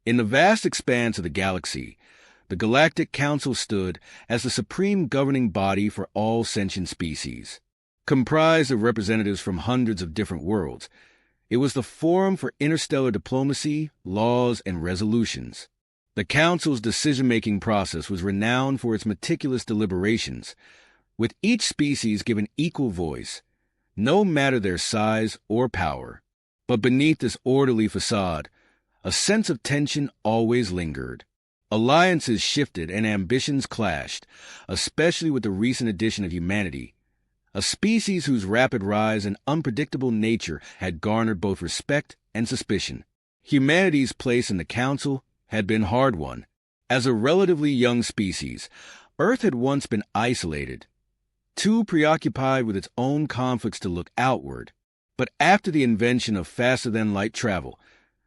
In the vast expanse of the galaxy, the Galactic Council stood as the supreme governing body for all sentient species. Comprised of representatives from hundreds of different worlds, it was the forum for interstellar diplomacy, laws, and resolutions. The Council's decision-making process was renowned for its meticulous deliberations, with each species given equal voice, no matter their size or power. But beneath this orderly facade, a sense of tension always lingered. Alliances shifted and ambitions clashed, especially with the recent addition of humanity, a species whose rapid rise and unpredictable nature had garnered both respect and suspicion. Humanity's place in the Council had been hard-won. As a relatively young species, Earth had once been isolated, too preoccupied with its own conflicts to look outward. But after the invention of faster-than-light travel,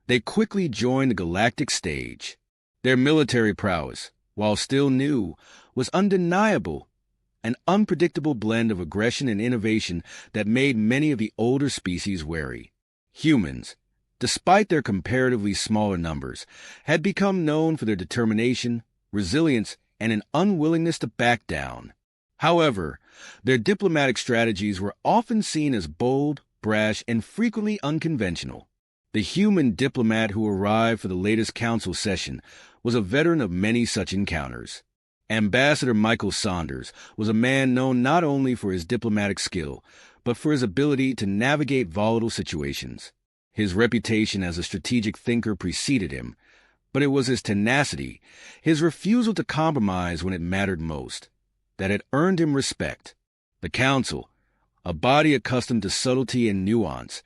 they quickly joined the galactic stage. Their military prowess, while still new, was undeniable, an unpredictable blend of aggression and innovation that made many of the older species wary. Humans, despite their comparatively smaller numbers, had become known for their determination, resilience, and an unwillingness to back down. However, their diplomatic strategies were often seen as bold, brash, and frequently unconventional. The human diplomat who arrived for the latest council session was a veteran of many such encounters. Ambassador Michael Saunders was a man known not only for his diplomatic skill, but for his ability to navigate volatile situations. His reputation as a strategic thinker preceded him, but it was his tenacity, his refusal to compromise when it mattered most, that had earned him respect. The Council, a body accustomed to subtlety and nuance,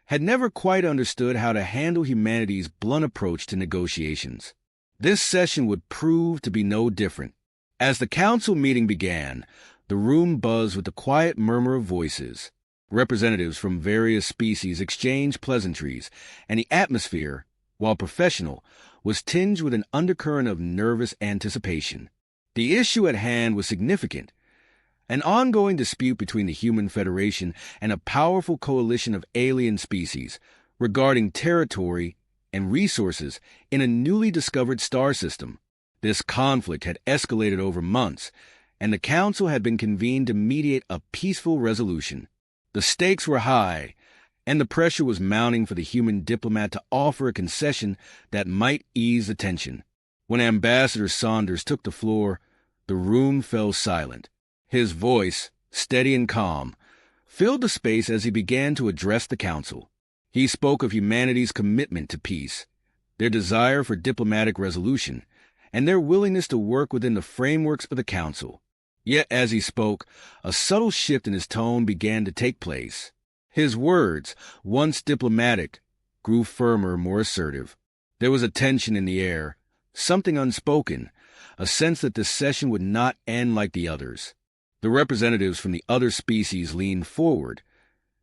had never quite understood how to handle humanity's blunt approach to negotiations. This session would prove to be no different. As the council meeting began, the room buzzed with the quiet murmur of voices. Representatives from various species exchanged pleasantries, and the atmosphere, while professional, was tinged with an undercurrent of nervous anticipation. The issue at hand was significant. An ongoing dispute between the Human Federation and a powerful coalition of alien species regarding territory and resources in a newly discovered star system. This conflict had escalated over months, and the Council had been convened to mediate a peaceful resolution. The stakes were high, and the pressure was mounting for the human diplomat to offer a concession that might ease the tension. When Ambassador Saunders took the floor, the room fell silent. His voice, steady and calm, filled the space as he began to address the council. He spoke of humanity's commitment to peace, their desire for diplomatic resolution, and their willingness to work within the frameworks of the council. Yet as he spoke, a subtle shift in his tone began to take place. His words, once diplomatic, grew firmer, more assertive. There was a tension in the air, something unspoken, a sense that this session would not end like the others. The representatives from the other species leaned forward,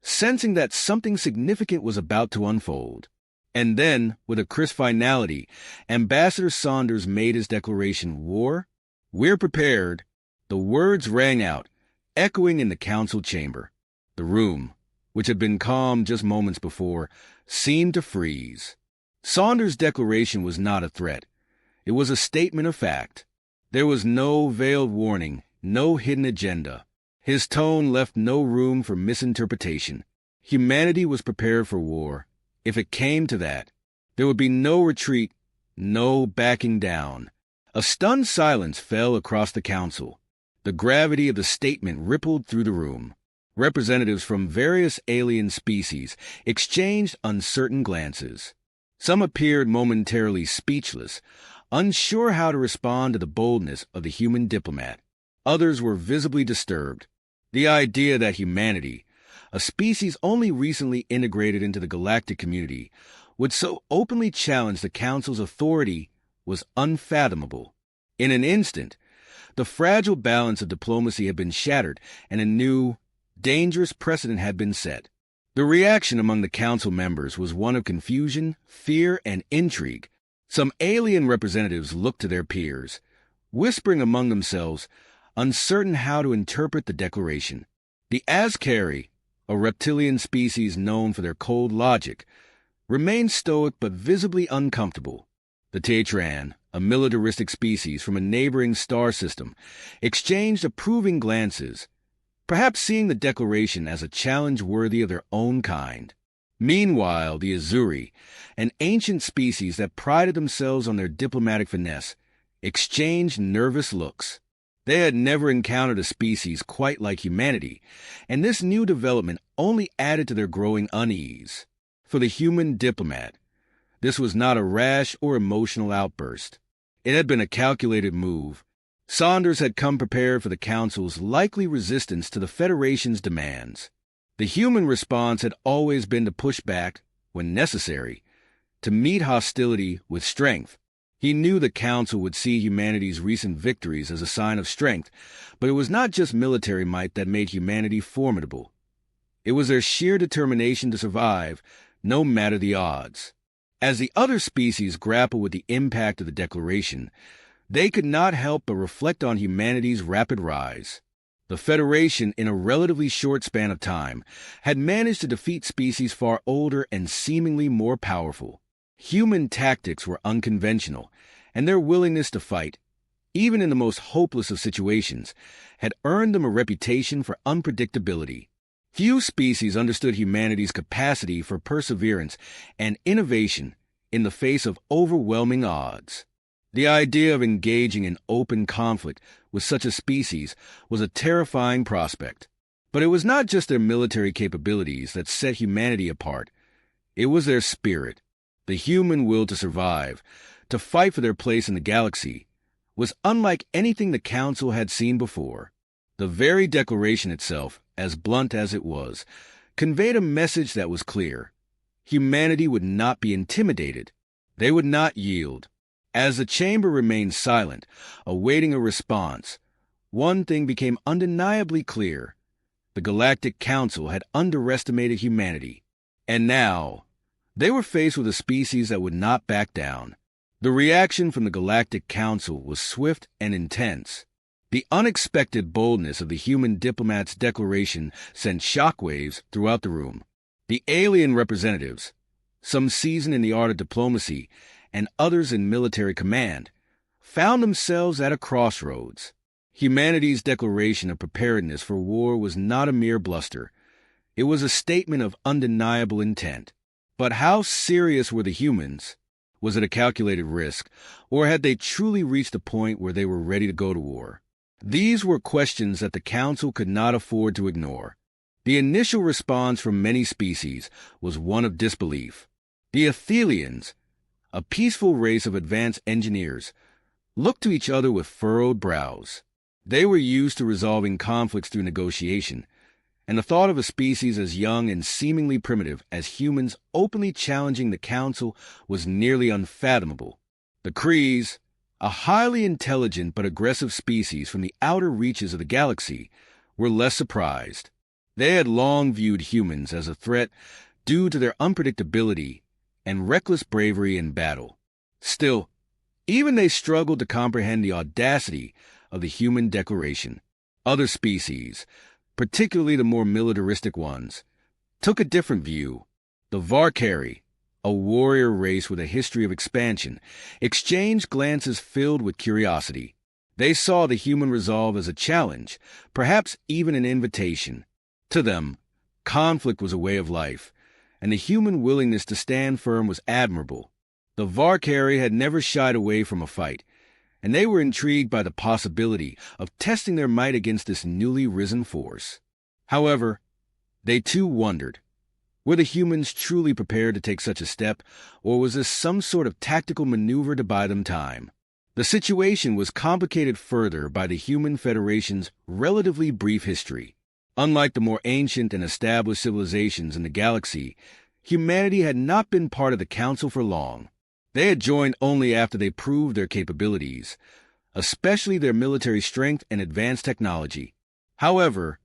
sensing that something significant was about to unfold. And then, with a crisp finality, Ambassador Saunders made his declaration, "War? We're prepared." The words rang out, echoing in the council chamber. The room, which had been calm just moments before, seemed to freeze. Saunders' declaration was not a threat. It was a statement of fact. There was no veiled warning, no hidden agenda. His tone left no room for misinterpretation. Humanity was prepared for war. If it came to that, there would be no retreat, no backing down. A stunned silence fell across the council. The gravity of the statement rippled through the room. Representatives from various alien species exchanged uncertain glances. Some appeared momentarily speechless, unsure how to respond to the boldness of the human diplomat. Others were visibly disturbed. The idea that humanity, a species only recently integrated into the galactic community, would so openly challenge the Council's authority was unfathomable. In an instant, the fragile balance of diplomacy had been shattered, and a new, dangerous precedent had been set. The reaction among the Council members was one of confusion, fear, and intrigue. Some alien representatives looked to their peers, whispering among themselves, uncertain how to interpret the declaration. The Askari, a reptilian species known for their cold logic, remained stoic but visibly uncomfortable. The Teatran, a militaristic species from a neighboring star system, exchanged approving glances, perhaps seeing the declaration as a challenge worthy of their own kind. Meanwhile, the Azuri, an ancient species that prided themselves on their diplomatic finesse, exchanged nervous looks. They had never encountered a species quite like humanity, and this new development only added to their growing unease. For the human diplomat, this was not a rash or emotional outburst. It had been a calculated move. Saunders had come prepared for the Council's likely resistance to the Federation's demands. The human response had always been to push back, when necessary, to meet hostility with strength. He knew the Council would see humanity's recent victories as a sign of strength, but it was not just military might that made humanity formidable. It was their sheer determination to survive, no matter the odds. As the other species grappled with the impact of the Declaration, they could not help but reflect on humanity's rapid rise. The Federation, in a relatively short span of time, had managed to defeat species far older and seemingly more powerful. Human tactics were unconventional, and their willingness to fight, even in the most hopeless of situations, had earned them a reputation for unpredictability. Few species understood humanity's capacity for perseverance and innovation in the face of overwhelming odds. The idea of engaging in open conflict with such a species was a terrifying prospect. But it was not just their military capabilities that set humanity apart. It was their spirit. The human will to survive, to fight for their place in the galaxy, was unlike anything the Council had seen before. The very Declaration itself, as blunt as it was, conveyed a message that was clear. Humanity would not be intimidated. They would not yield. As the chamber remained silent, awaiting a response, one thing became undeniably clear. The Galactic Council had underestimated humanity. And now, they were faced with a species that would not back down. The reaction from the Galactic Council was swift and intense. The unexpected boldness of the human diplomat's declaration sent shockwaves throughout the room. The alien representatives, some seasoned in the art of diplomacy and others in military command, found themselves at a crossroads. Humanity's declaration of preparedness for war was not a mere bluster. It was a statement of undeniable intent. But how serious were the humans? Was it a calculated risk, or had they truly reached a point where they were ready to go to war? These were questions that the Council could not afford to ignore. The initial response from many species was one of disbelief. The Athelians, a peaceful race of advanced engineers, looked to each other with furrowed brows. They were used to resolving conflicts through negotiation, and the thought of a species as young and seemingly primitive as humans openly challenging the Council was nearly unfathomable. The Krees, a highly intelligent but aggressive species from the outer reaches of the galaxy, were less surprised. They had long viewed humans as a threat due to their unpredictability and reckless bravery in battle. Still, even they struggled to comprehend the audacity of the human declaration. Other species, particularly the more militaristic ones, took a different view. The Varkari, a warrior race with a history of expansion, exchanged glances filled with curiosity. They saw the human resolve as a challenge, perhaps even an invitation. To them, conflict was a way of life, and the human willingness to stand firm was admirable. The Varkari had never shied away from a fight, and they were intrigued by the possibility of testing their might against this newly risen force. However, they too wondered, were the humans truly prepared to take such a step, or was this some sort of tactical maneuver to buy them time? The situation was complicated further by the Human Federation's relatively brief history. Unlike the more ancient and established civilizations in the galaxy, humanity had not been part of the Council for long. They had joined only after they proved their capabilities, especially their military strength and advanced technology. However,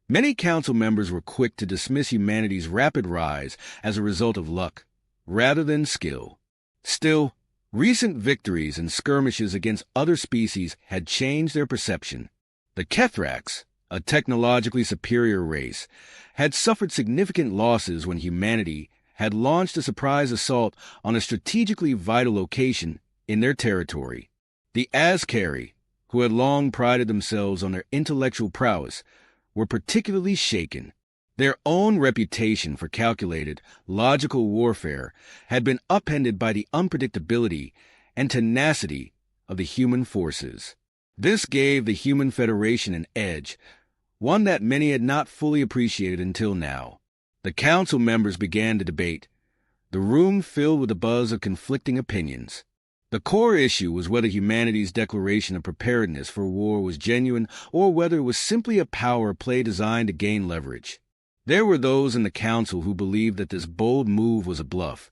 many Council members were quick to dismiss humanity's rapid rise as a result of luck, rather than skill. Still, recent victories and skirmishes against other species had changed their perception. The Kethrax, a technologically superior race, had suffered significant losses when humanity had launched a surprise assault on a strategically vital location in their territory. The Askari, who had long prided themselves on their intellectual prowess, were particularly shaken. Their own reputation for calculated, logical warfare had been upended by the unpredictability and tenacity of the human forces. This gave the Human Federation an edge, one that many had not fully appreciated until now. The council members began to debate, the room filled with a buzz of conflicting opinions. The core issue was whether humanity's declaration of preparedness for war was genuine or whether it was simply a power play designed to gain leverage. There were those in the council who believed that this bold move was a bluff,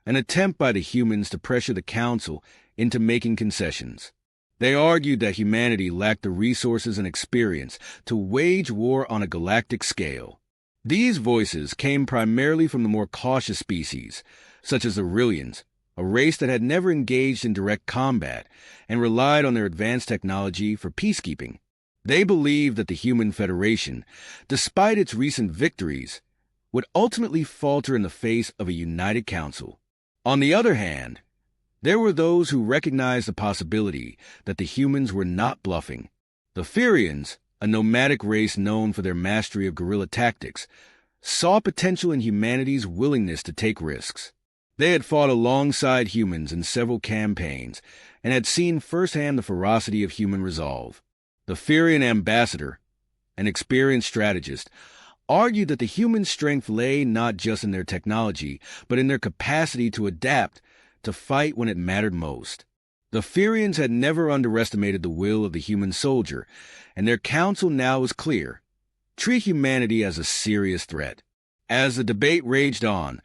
an attempt by the humans to pressure the council into making concessions. They argued that humanity lacked the resources and experience to wage war on a galactic scale. These voices came primarily from the more cautious species, such as the Rillians, a race that had never engaged in direct combat and relied on their advanced technology for peacekeeping. They believed that the Human Federation, despite its recent victories, would ultimately falter in the face of a united council. On the other hand, there were those who recognized the possibility that the humans were not bluffing. The Firians, a nomadic race known for their mastery of guerrilla tactics, saw potential in humanity's willingness to take risks. They had fought alongside humans in several campaigns and had seen firsthand the ferocity of human resolve. The Firian ambassador, an experienced strategist, argued that the human strength lay not just in their technology, but in their capacity to adapt to fight when it mattered most. The Firians had never underestimated the will of the human soldier, and their counsel now was clear. Treat humanity as a serious threat. As the debate raged on,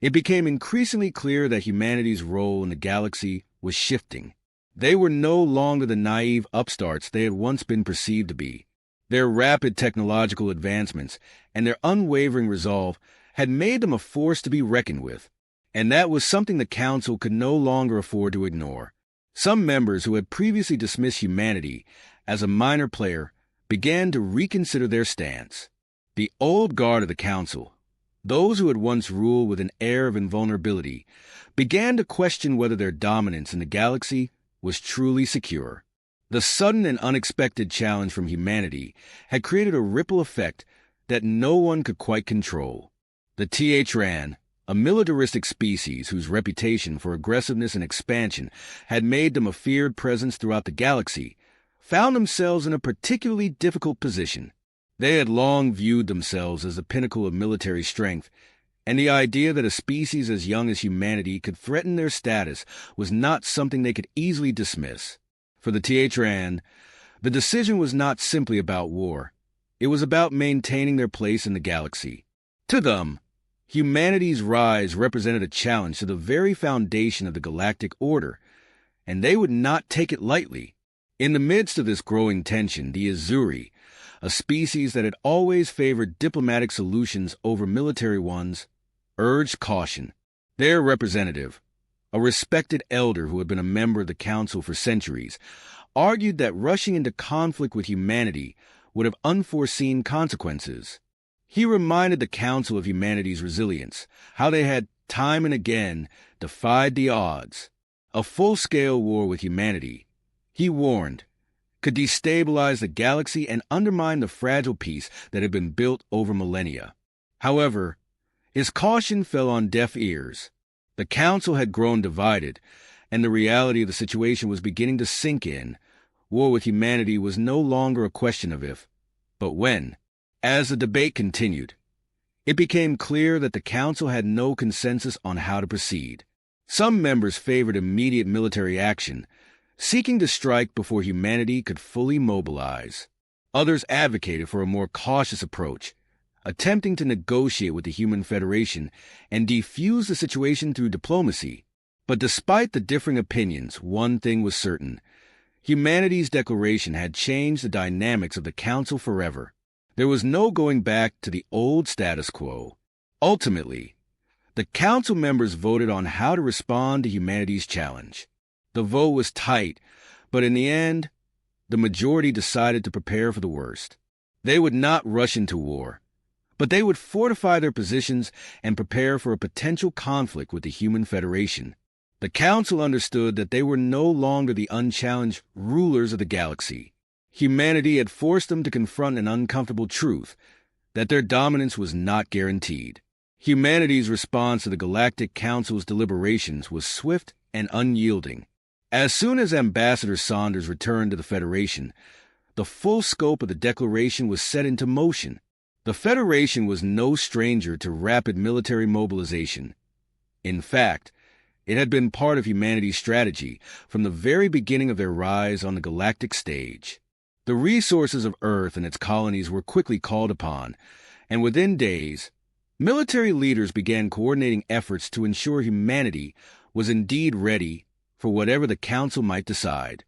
it became increasingly clear that humanity's role in the galaxy was shifting. They were no longer the naive upstarts they had once been perceived to be. Their rapid technological advancements and their unwavering resolve had made them a force to be reckoned with, and that was something the Council could no longer afford to ignore. Some members who had previously dismissed humanity as a minor player began to reconsider their stance. The old guard of the Council, those who had once ruled with an air of invulnerability, began to question whether their dominance in the galaxy was truly secure. The sudden and unexpected challenge from humanity had created a ripple effect that no one could quite control. The HFY, a militaristic species whose reputation for aggressiveness and expansion had made them a feared presence throughout the galaxy, found themselves in a particularly difficult position. They had long viewed themselves as the pinnacle of military strength, and the idea that a species as young as humanity could threaten their status was not something they could easily dismiss. For the HFY, the decision was not simply about war. It was about maintaining their place in the galaxy. To them, humanity's rise represented a challenge to the very foundation of the galactic order, and they would not take it lightly. In the midst of this growing tension, the Azuri, a species that had always favored diplomatic solutions over military ones, urged caution. Their representative, a respected elder who had been a member of the Council for centuries, argued that rushing into conflict with humanity would have unforeseen consequences. He reminded the Council of humanity's resilience, how they had time and again defied the odds. A full-scale war with humanity, he warned, could destabilize the galaxy and undermine the fragile peace that had been built over millennia. However, his caution fell on deaf ears. The Council had grown divided, and the reality of the situation was beginning to sink in. War with humanity was no longer a question of if, but when. As the debate continued, it became clear that the Council had no consensus on how to proceed. Some members favored immediate military action, seeking to strike before humanity could fully mobilize. Others advocated for a more cautious approach, attempting to negotiate with the Human Federation and defuse the situation through diplomacy. But despite the differing opinions, one thing was certain. Humanity's declaration had changed the dynamics of the Council forever. There was no going back to the old status quo. Ultimately, the Council members voted on how to respond to humanity's challenge. The vote was tight, but in the end, the majority decided to prepare for the worst. They would not rush into war, but they would fortify their positions and prepare for a potential conflict with the Human Federation. The Council understood that they were no longer the unchallenged rulers of the galaxy. Humanity had forced them to confront an uncomfortable truth, that their dominance was not guaranteed. Humanity's response to the Galactic Council's deliberations was swift and unyielding. As soon as Ambassador Saunders returned to the Federation, the full scope of the Declaration was set into motion. The Federation was no stranger to rapid military mobilization. In fact, it had been part of humanity's strategy from the very beginning of their rise on the galactic stage. The resources of Earth and its colonies were quickly called upon, and within days, military leaders began coordinating efforts to ensure humanity was indeed ready for whatever the Council might decide.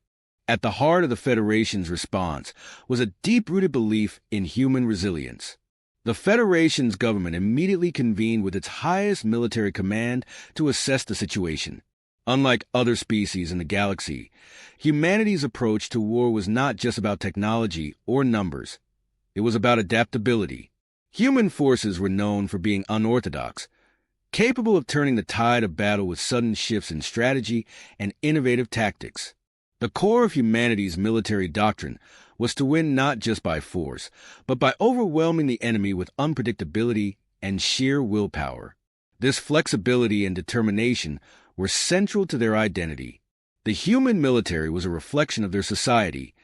At the heart of the Federation's response was a deep-rooted belief in human resilience. The Federation's government immediately convened with its highest military command to assess the situation. Unlike other species in the galaxy, humanity's approach to war was not just about technology or numbers. It was about adaptability. Human forces were known for being unorthodox, capable of turning the tide of battle with sudden shifts in strategy and innovative tactics. The core of humanity's military doctrine was to win not just by force, but by overwhelming the enemy with unpredictability and sheer willpower. This flexibility and determination were central to their identity. The human military was a reflection of their society,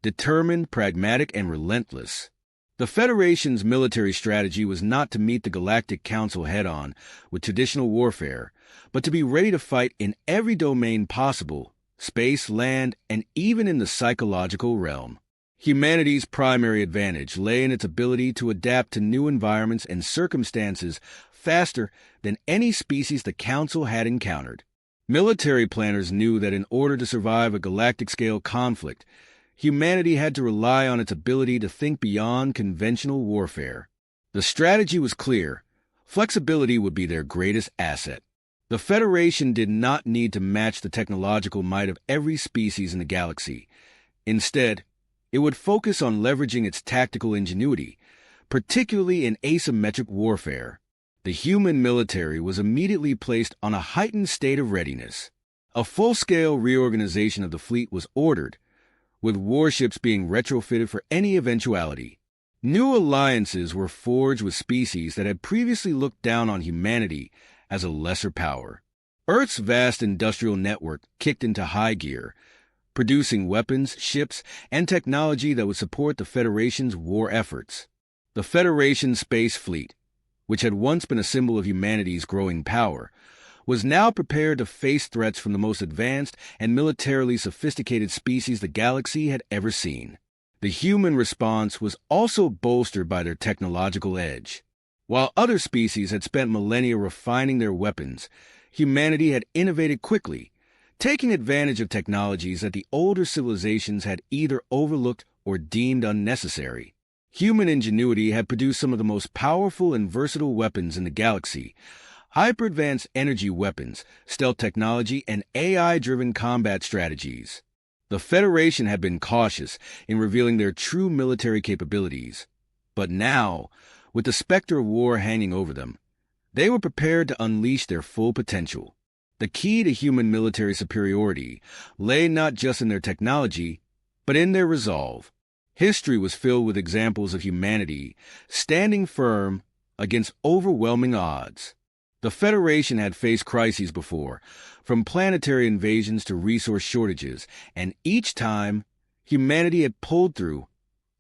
determined, pragmatic, and relentless. The Federation's military strategy was not to meet the Galactic Council head-on with traditional warfare, but to be ready to fight in every domain possible: space, land, and even in the psychological realm. Humanity's primary advantage lay in its ability to adapt to new environments and circumstances faster than any species the Council had encountered. Military planners knew that in order to survive a galactic-scale conflict, humanity had to rely on its ability to think beyond conventional warfare. The strategy was clear: flexibility would be their greatest asset. The Federation did not need to match the technological might of every species in the galaxy. Instead, it would focus on leveraging its tactical ingenuity, particularly in asymmetric warfare. The human military was immediately placed on a heightened state of readiness. A full-scale reorganization of the fleet was ordered, with warships being retrofitted for any eventuality. New alliances were forged with species that had previously looked down on humanity as a lesser power. Earth's vast industrial network kicked into high gear, producing weapons, ships, and technology that would support the Federation's war efforts. The Federation Space Fleet, which had once been a symbol of humanity's growing power, was now prepared to face threats from the most advanced and militarily sophisticated species the galaxy had ever seen. The human response was also bolstered by their technological edge. While other species had spent millennia refining their weapons, humanity had innovated quickly, taking advantage of technologies that the older civilizations had either overlooked or deemed unnecessary. Human ingenuity had produced some of the most powerful and versatile weapons in the galaxy: hyper-advanced energy weapons, stealth technology, and AI-driven combat strategies. The Federation had been cautious in revealing their true military capabilities, but now, with the specter of war hanging over them, they were prepared to unleash their full potential. The key to human military superiority lay not just in their technology, but in their resolve. History was filled with examples of humanity standing firm against overwhelming odds. The Federation had faced crises before, from planetary invasions to resource shortages, and each time, humanity had pulled through,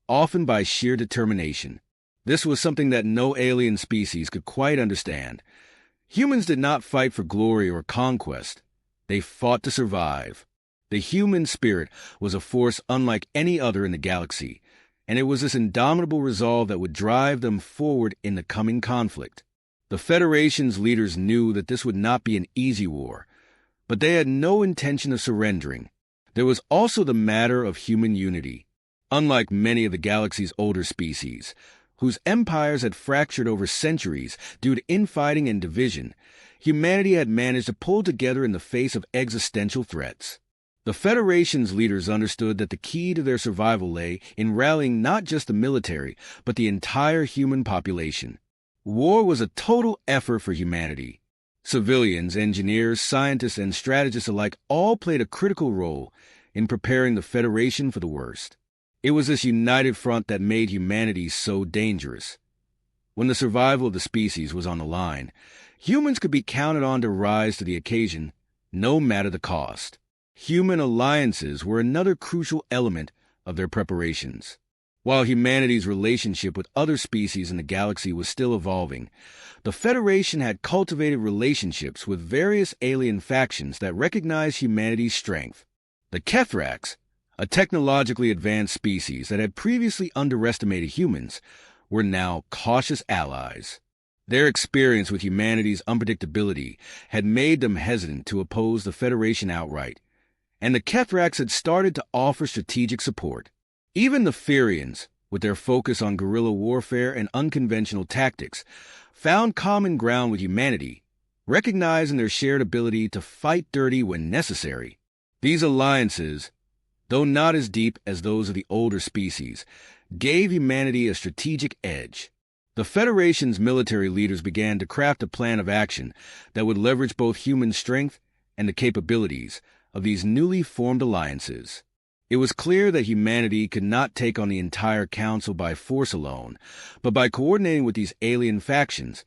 often by sheer determination. This was something that no alien species could quite understand. Humans did not fight for glory or conquest. They fought to survive. The human spirit was a force unlike any other in the galaxy, and it was this indomitable resolve that would drive them forward in the coming conflict. The Federation's leaders knew that this would not be an easy war, but they had no intention of surrendering. There was also the matter of human unity. Unlike many of the galaxy's older species, whose empires had fractured over centuries due to infighting and division, humanity had managed to pull together in the face of existential threats. The Federation's leaders understood that the key to their survival lay in rallying not just the military, but the entire human population. War was a total effort for humanity. Civilians, engineers, scientists, and strategists alike all played a critical role in preparing the Federation for the worst. It was this united front that made humanity so dangerous. When the survival of the species was on the line, humans could be counted on to rise to the occasion, no matter the cost. Human alliances were another crucial element of their preparations. While humanity's relationship with other species in the galaxy was still evolving, the Federation had cultivated relationships with various alien factions that recognized humanity's strength. The Kethrax, a technologically advanced species that had previously underestimated humans, were now cautious allies. Their experience with humanity's unpredictability had made them hesitant to oppose the Federation outright, and the Kethrax had started to offer strategic support. Even the Ferians, with their focus on guerrilla warfare and unconventional tactics, found common ground with humanity, recognizing their shared ability to fight dirty when necessary. These alliances, though not as deep as those of the older species, gave humanity a strategic edge. The Federation's military leaders began to craft a plan of action that would leverage both human strength and the capabilities of these newly formed alliances. It was clear that humanity could not take on the entire Council by force alone, but by coordinating with these alien factions,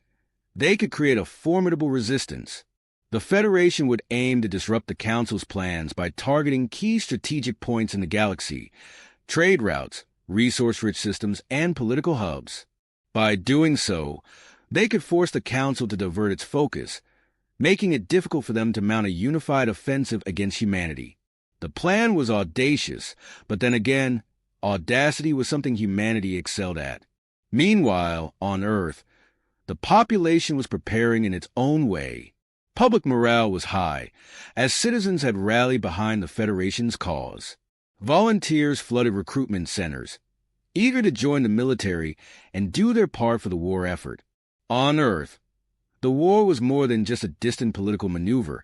they could create a formidable resistance. The Federation would aim to disrupt the Council's plans by targeting key strategic points in the galaxy, trade routes, resource-rich systems, and political hubs. By doing so, they could force the Council to divert its focus, making it difficult for them to mount a unified offensive against humanity. The plan was audacious, but then again, audacity was something humanity excelled at. Meanwhile, on Earth, the population was preparing in its own way. Public morale was high, as citizens had rallied behind the Federation's cause. Volunteers flooded recruitment centers, eager to join the military and do their part for the war effort. On Earth, the war was more than just a distant political maneuver.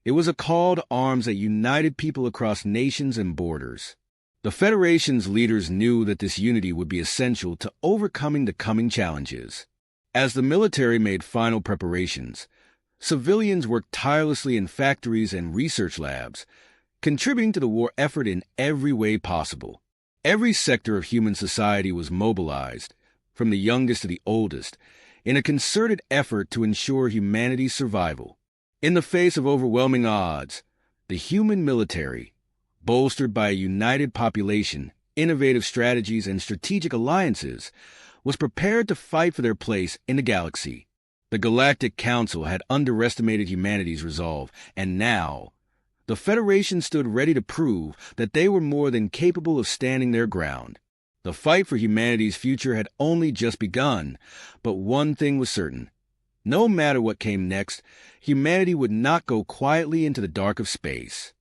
It was a call to arms that united people across nations and borders. The Federation's leaders knew that this unity would be essential to overcoming the coming challenges. As the military made final preparations, civilians worked tirelessly in factories and research labs, contributing to the war effort in every way possible. Every sector of human society was mobilized, from the youngest to the oldest, in a concerted effort to ensure humanity's survival. In the face of overwhelming odds, the human military, bolstered by a united population, innovative strategies, and strategic alliances, was prepared to fight for their place in the galaxy. The Galactic Council had underestimated humanity's resolve, and now, the Federation stood ready to prove that they were more than capable of standing their ground. The fight for humanity's future had only just begun, but one thing was certain. No matter what came next, humanity would not go quietly into the dark of space.